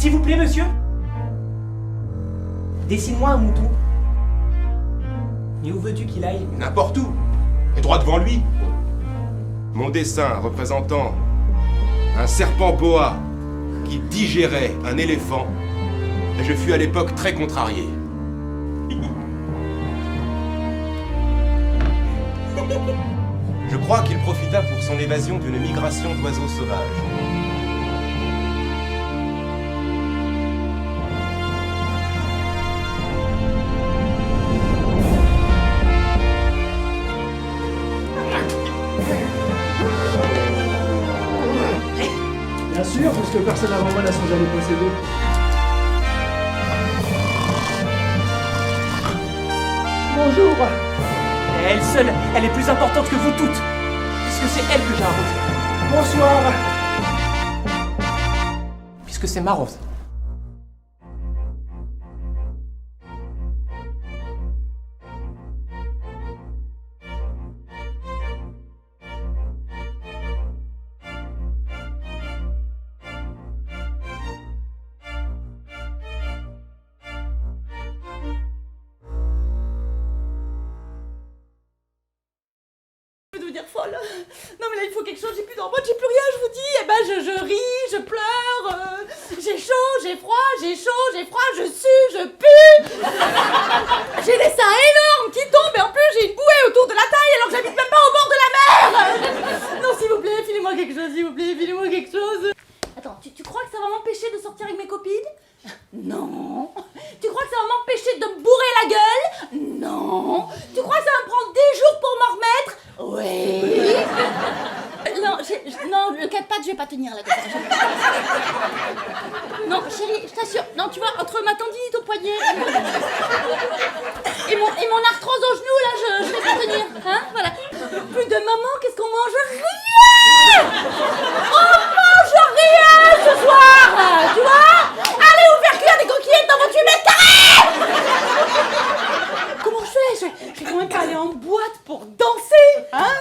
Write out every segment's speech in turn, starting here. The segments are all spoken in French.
S'il vous plaît, monsieur. Dessine-moi un mouton. Et où veux-tu qu'il aille? N'importe où. Et droit devant lui. Mon dessin représentant un serpent boa qui digérait un éléphant. Et je fus à l'époque très contrarié. Je crois qu'il profita pour son évasion d'une migration d'oiseaux sauvages. Bien sûr, parce que personne avant moi n'a son jamais possédé. Bonjour. Elle seule, elle est plus importante que vous toutes. Puisque c'est elle que j'ai arrosée. Bonsoir. Puisque c'est ma rose. Devenir folle. Non mais là il faut quelque chose, j'ai plus d'hormones, j'ai plus rien, je vous dis. Eh ben je ris, je pleure, j'ai chaud, j'ai froid, j'ai chaud, j'ai froid, je sue, je pue. J'ai des seins énormes qui tombent et en plus j'ai une bouée autour de la taille alors que j'habite même pas au bord de la mer. Non s'il vous plaît, filez-moi quelque chose, s'il vous plaît, filez-moi quelque chose. Attends, tu crois que ça va m'empêcher de sortir avec mes copines? Non. Tu crois que ça va m'empêcher de me bourrer la gueule? Non. Tu crois que ça va me prendre des jours pour m'en remettre? Oui. Non, le 4 pattes, je vais pas tenir là. Non, chérie, je t'assure. Non, tu vois, entre ma tendinite au poignet et mon arthrose au genou, là, je vais pas tenir. Hein, voilà. Plus de maman, qu'est-ce qu'on mange? Rien. On mange rien ce soir, tu vois? Allez vous faire cuire des coquillettes dans votre 8 mètres carrés. Comment je fais? Je vais quand même pas aller en boîte pour danser, hein?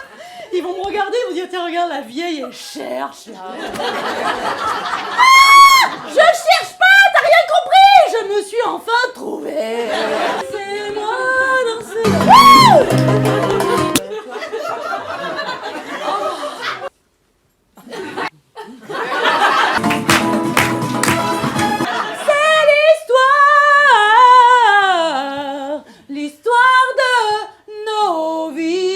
Ils vont me regarder, ils vont dire tiens regarde la vieille elle cherche là. Ah, je cherche pas, t'as rien compris? Je me suis enfin trouvée. C'est moi danser. L'histoire de nos vies.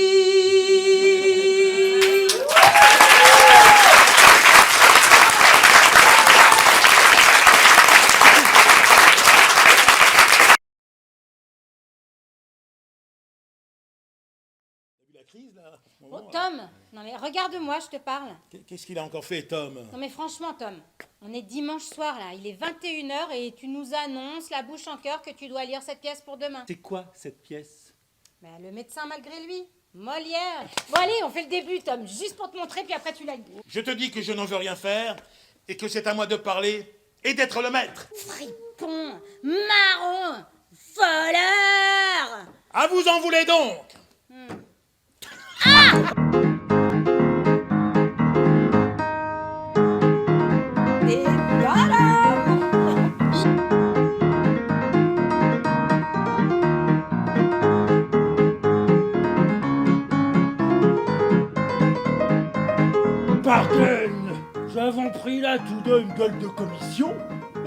La crise, là, Oh, Tom, non mais regarde-moi, je te parle. Qu'est-ce qu'il a encore fait, Tom? Non mais franchement, Tom, on est dimanche soir là, il est 21h et tu nous annonces la bouche en cœur que tu dois lire cette pièce pour demain. C'est quoi, cette pièce? Ben, le médecin malgré lui, Molière. Bon allez, on fait le début, Tom, juste pour te montrer, puis après tu la lis. Je te dis que je n'en veux rien faire et que c'est à moi de parler et d'être le maître. Fripon, marron, voleur. À vous en voulez donc? Et voilà. Pardonne, nous avons pris là tout deux une gueule de commission.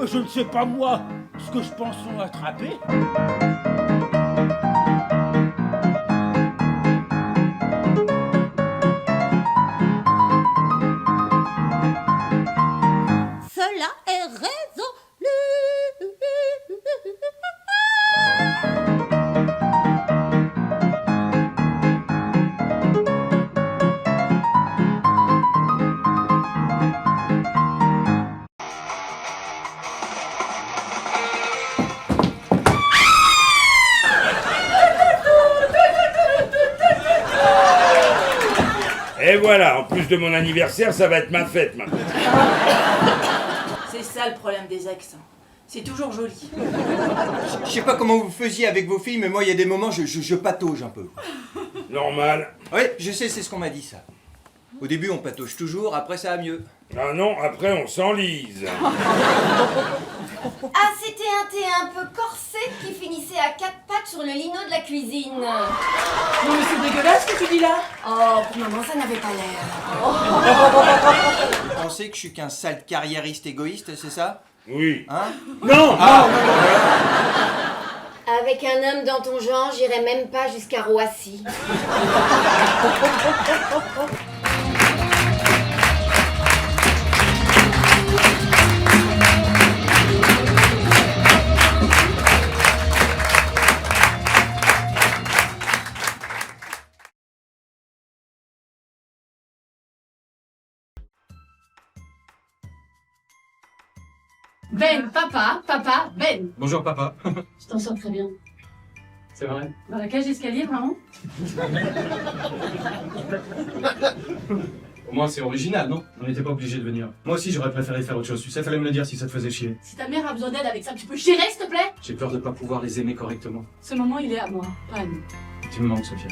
Je ne sais pas moi ce que je pense en attraper. Cela est résolu. Et voilà, en plus de mon anniversaire, ça va être ma fête maintenant. C'est ça le problème des ex. C'est toujours joli. Je sais pas comment vous faisiez avec vos filles, mais moi, il y a des moments, je patauge un peu. Normal. Oui, je sais, c'est ce qu'on m'a dit, ça. Au début, on patauge toujours, après ça va mieux. Ah non, après on s'enlise. Ah, c'était un thé un peu corsé qui finissait à 4 pattes sur le lino de la cuisine. Non mais c'est dégueulasse ce que tu dis là. Oh, pour maman, ça n'avait pas l'air. Vous pensez que je suis qu'un sale carriériste égoïste, c'est ça? Oui. Hein? Non, Avec un homme dans ton genre, j'irais même pas jusqu'à Roissy. Ben, papa, Ben. Bonjour papa. Tu t'en sors très bien. C'est vrai? Dans la cage d'escalier, vraiment? Au moins c'est original, non? On n'était pas obligé de venir. Moi aussi j'aurais préféré faire autre chose, tu sais, fallait me le dire si ça te faisait chier. Si ta mère a besoin d'aide avec ça, tu peux gérer s'il te plaît? J'ai peur de pas pouvoir les aimer correctement. Ce moment, il est à moi, pas à nous. Tu me manques, Sophia.